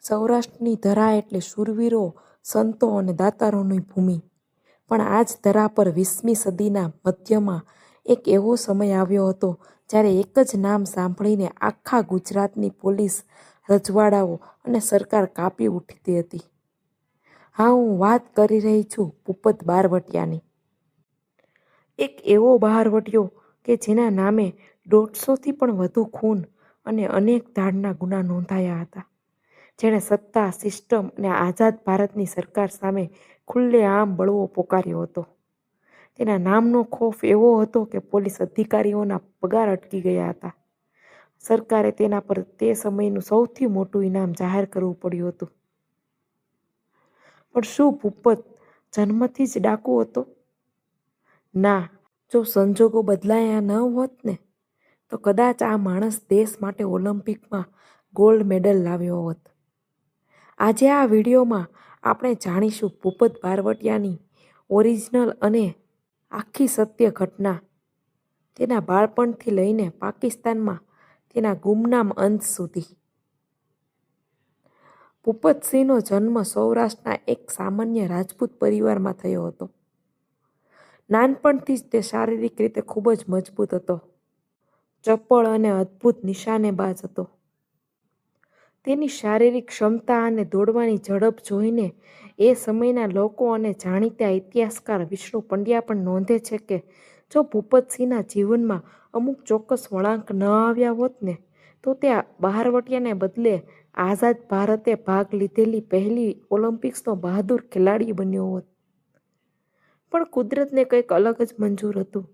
સૌરાષ્ટ્રની ધરા એટલે શૂરવીરો, સંતો અને દાતારોની ભૂમિ. પણ આ જ ધરા પર 20મી સદીના મધ્યમાં એક એવો સમય આવ્યો હતો જ્યારે એક જ નામ સાંભળીને આખા ગુજરાતની પોલીસ, રજવાડાઓ અને સરકાર કાપી ઉઠતી હતી. હા, હું વાત કરી રહી છું ભૂપત બારવટિયાની. એક એવો બહારવટિયો કે જેના નામે 150થી પણ વધુ ખૂન અને અનેક દાળના ગુના નોંધાયા હતા. જેણે સત્તા, સિસ્ટમ અને આઝાદ ભારતની સરકાર સામે ખુલ્લેઆમ બળવો પોકાર્યો હતો. તેના નામનો ખોફ એવો હતો કે પોલીસ અધિકારીઓના પગાર અટકી ગયા હતા. સરકારે તેના પર તે સમયનું સૌથી મોટું ઇનામ જાહેર કરવું પડ્યું હતું. પણ શું ભૂપત જન્મથી જ ડાકુ હતો? ના, જો સંજોગો બદલાયા ન હોત ને તો કદાચ આ માણસ દેશ માટે ઓલિમ્પિકમાં ગોલ્ડ મેડલ લાવ્યો હોત. આજે આ વિડીયોમાં આપણે જાણીશું ભૂપત બારવટિયાની ઓરિજિનલ અને આખી સત્ય ઘટના, તેના બાળપણથી લઈને પાકિસ્તાનમાં તેના ગુમનામ અંત સુધી. ભૂપતસિંહનો જન્મ સૌરાષ્ટ્રના એક સામાન્ય રાજપૂત પરિવારમાં થયો હતો. નાનપણથી જ તે શારીરિક રીતે ખૂબ જ મજબૂત હતો, ચપળ અને અદ્ભુત નિશાનેબાજ હતો. તેની શારીરિક ક્ષમતા અને દોડવાની ઝડપ જોઈને એ સમયના લોકો અને જાણીતા ઇતિહાસકાર વિષ્ણુ પંડ્યા પણ નોંધે છે કે જો ભૂપતસિંહના જીવનમાં અમુક ચોક્કસ વળાંક ન આવ્યા હોત ને તો તે બહારવટિયાને બદલે આઝાદ ભારતે ભાગ લીધેલી પહેલી ઓલિમ્પિક્સનો બહાદુર ખેલાડી બન્યો હોત. પણ કુદરતને કંઈક અલગ જ મંજૂર હતું.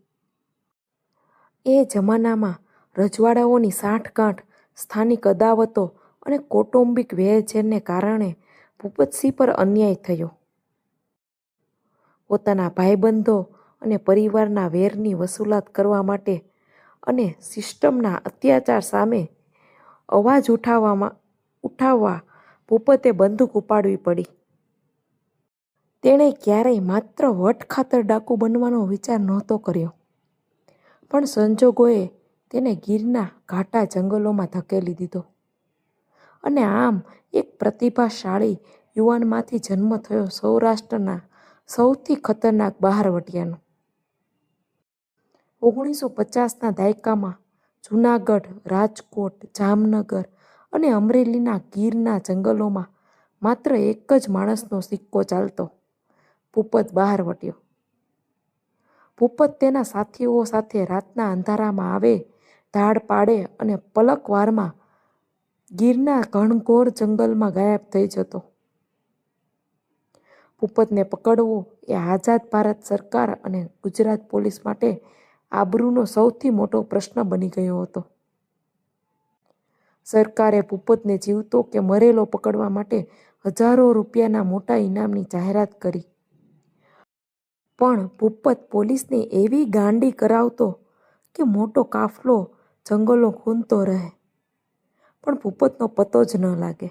એ જમાનામાં રજવાડાઓની સાઠગાંઠ, સ્થાનિક અદાવતો અને કૌટુંબિક વેરઝેરને કારણે ભૂપતસિંહ પર અન્યાય થયો. પોતાના ભાઈબંધો અને પરિવારના વેરની વસૂલાત કરવા માટે અને સિસ્ટમના અત્યાચાર સામે અવાજ ઉઠાવવા ભૂપતે બંદૂક ઉપાડવી પડી. તેણે ક્યારેય માત્ર વટ ખાતર ડાકુ બનવાનો વિચાર નહોતો કર્યો, પણ સંજોગોએ તેને ગીરના ઘાટા જંગલોમાં ધકેલી દીધો અને આમ એક પ્રતિભાશાળી યુવાનમાંથી જન્મ થયો સૌરાષ્ટ્રના સૌથી ખતરનાક બહારવટિયાનો. 1950ના દાયકામાં જૂનાગઢ, રાજકોટ, જામનગર અને અમરેલીના ગીરના જંગલોમાં માત્ર એક જ માણસનો સિક્કો ચાલતો, ભૂપત બહારવટિયો. ભૂપત તેના સાથીઓ સાથે રાતના અંધારામાં આવે, ધાડ પાડે અને પલકવારમાં ગીરના ઘનઘોર જંગલમાં ગાયબ થઈ જતો. ભૂપતને પકડવો એ આઝાદ ભારત સરકાર અને ગુજરાત પોલીસ માટે આબરૂનો સૌથી મોટો પ્રશ્ન બની ગયો હતો. સરકારે ભૂપતને જીવતો કે મરેલો પકડવા માટે હજારો રૂપિયાના મોટા ઇનામની જાહેરાત કરી. પણ ભૂપત પોલીસને એવી ગાંડી કરાવતો કે મોટો કાફલો જંગલો ખૂંદતો રહે, પણ ભૂપતનો પતો જ ન લાગે.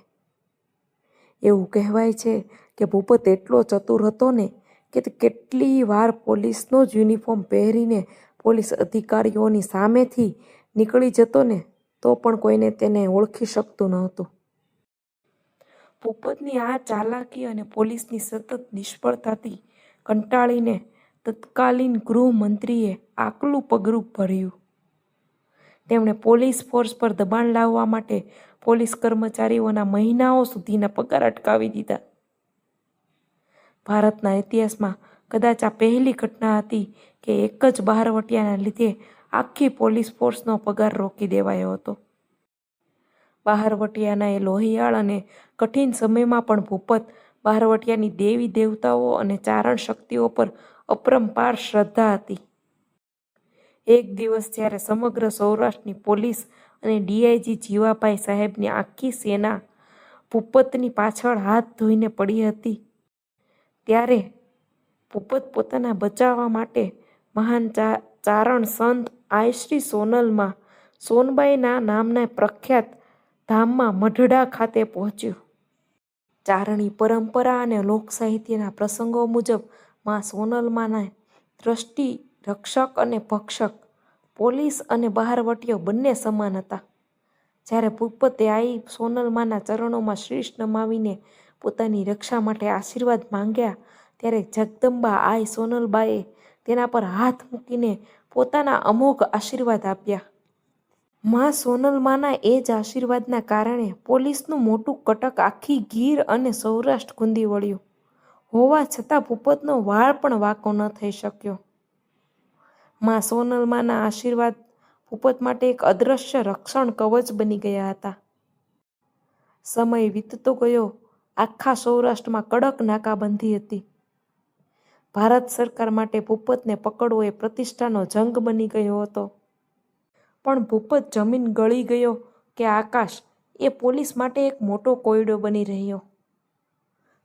એવું કહેવાય છે કે ભૂપત એટલો ચતુર હતો ને કે તે કેટલી વાર પોલીસનો જ યુનિફોર્મ પહેરીને પોલીસ અધિકારીઓની સામેથી નીકળી જતો ને તો પણ કોઈને તેને ઓળખી શકતું નહોતું. ભૂપતની આ ચાલાકી અને પોલીસની સતત નિષ્ફળતાથી કંટાળીને તત્કાલીન ગૃહમંત્રીએ આકલું પગલું ભર્યું. તેમણે પોલીસ ફોર્સ પર દબાણ લાવવા માટે પોલીસ કર્મચારીઓના મહિનાઓ સુધીના પગાર અટકાવી દીધા. ભારતના ઇતિહાસમાં કદાચ આ પહેલી ઘટના હતી કે એક જ બહારવટિયાના લીધે આખી પોલીસ ફોર્સનો પગાર રોકી દેવાયો હતો. બહારવટિયાના એ લોહિયાળ અને કઠિન સમયમાં પણ ભૂપત બહારવટિયાની દેવી દેવતાઓ અને ચારણ શક્તિઓ પર અપરંપાર શ્રદ્ધા હતી. એક દિવસ જ્યારે સમગ્ર સૌરાષ્ટ્રની પોલીસ અને ડીઆઈજી જીવાભાઈ સાહેબની આખી સેના ભૂપતની પાછળ હાથ ધોઈને પડી હતી, ત્યારે ભૂપત પોતાના બચાવવા માટે મહાન ચારણ સંત આયશ્રી સોનલમાં સોનબાઈના નામના પ્રખ્યાત ધામમાં મઢડા ખાતે પહોંચ્યો. ચારણી પરંપરા અને લોકસાહિત્યના પ્રસંગો મુજબ માં સોનલમાના દ્રષ્ટિ રક્ષક અને ભક્ષક, પોલીસ અને બહારવટીયો બંને સમાન હતા. જ્યારે ભૂપતે આઈ સોનલમાના ચરણોમાં શીશ નમાવીને પોતાની રક્ષા માટે આશીર્વાદ માંગ્યા, ત્યારે જગદંબા આઈ સોનલબાએ તેના પર હાથ મૂકીને પોતાના અમોઘ આશીર્વાદ આપ્યા. માં સોનલમાના એ જ આશીર્વાદના કારણે પોલીસનું મોટું કટક આખી ગીર અને સૌરાષ્ટ્ર ગુંદી વળ્યું હોવા છતાં ભૂપતનો વાળ પણ વાંકો ન થઈ શક્યો. માં સોનલમાના આશીર્વાદ ભૂપત માટે એક અદૃશ્ય રક્ષણ કવચ બની ગયા હતા. સમય વીતતો ગયો. આખા સૌરાષ્ટ્રમાં કડક નાકાબંધી હતી. ભારત સરકાર માટે ભૂપતને પકડવો એ પ્રતિષ્ઠાનો જંગ બની ગયો હતો. પણ ભૂપત જમીન ગળી ગયો કે આકાશ એ પોલીસ માટે એક મોટો કોયડો બની રહ્યો.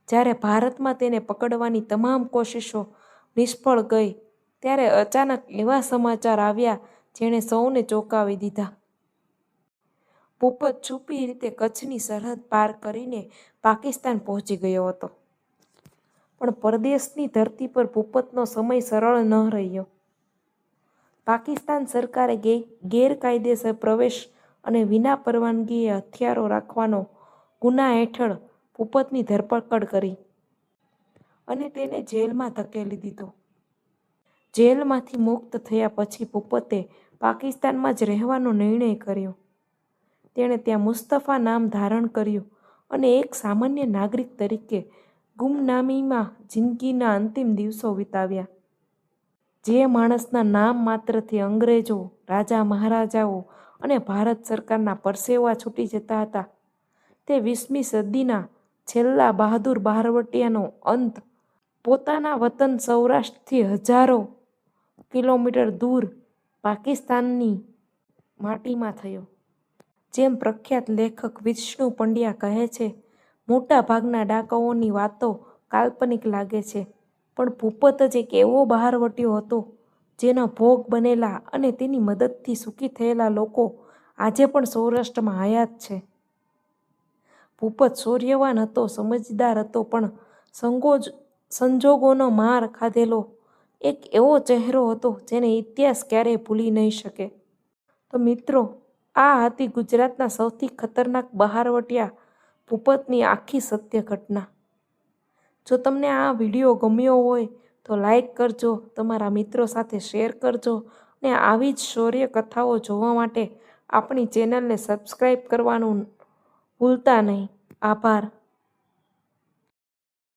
જ્યારે ભારતમાં તેને પકડવાની તમામ કોશિશો નિષ્ફળ ગઈ, ત્યારે અચાનક એવા સમાચાર આવ્યા જેણે સૌને ચોંકાવી દીધા. ભૂપત છુપી રીતે કચ્છની સરહદ પાર કરીને પાકિસ્તાન પહોંચી ગયો હતો. પણ પરદેશની ધરતી પર ભૂપતનો સમય સરળ ન રહ્યો. પાકિસ્તાન સરકારે ગેરકાયદેસર પ્રવેશ અને વિના પરવાનગીએ હથિયારો રાખવાનો ગુના હેઠળ ભૂપતની ધરપકડ કરી અને તેને જેલમાં ધકેલી દીધો. જેલમાંથી મુક્ત થયા પછી ભૂપતે પાકિસ્તાનમાં જ રહેવાનો નિર્ણય કર્યો. તેણે ત્યાં મુસ્તફા નામ ધારણ કર્યું અને એક સામાન્ય નાગરિક તરીકે ગુમનામીમાં જિંદગીના અંતિમ દિવસો વિતાવ્યા. જે માણસના નામ માત્રથી અંગ્રેજો, રાજા મહારાજાઓ અને ભારત સરકારના પરસેવા છૂટી જતા હતા, તે 20મી સદીના છેલ્લા બહાદુર બહારવટિયાનો અંત પોતાના વતન સૌરાષ્ટ્રથી હજારો કિલોમીટર દૂર પાકિસ્તાનની માટીમાં થયો. જેમ પ્રખ્યાત લેખક વિષ્ણુ પંડ્યા કહે છે, મોટા ભાગના ડાકુઓની વાતો કાલ્પનિક લાગે છે, પણ ભૂપત જ એક એવો બહારવટીયો હતો જેનો ભોગ બનેલા અને તેની મદદથી સુખી થયેલા લોકો આજે પણ સૌરાષ્ટ્રમાં હયાત છે. ભૂપત શૌર્યવાન હતો, સમજદાર હતો, પણ સંજોગોનો માર ખાધેલો એક એવો ચહેરો હતો જેને ઇતિહાસ ક્યારેય ભૂલી નહીં શકે. તો મિત્રો, આ હતી ગુજરાતના સૌથી ખતરનાક બહારવટિયા ભૂપતની આખી સત્ય ઘટના. જો તમને આ વિડીયો ગમ્યો હોય તો લાઈક કરજો, તમારા મિત્રો સાથે શેર કરજો અને આવી જ શૌર્ય કથાઓ જોવા માટે આપણી ચેનલને સબસ્ક્રાઈબ કરવાનું ભૂલતા નહીં. આભાર.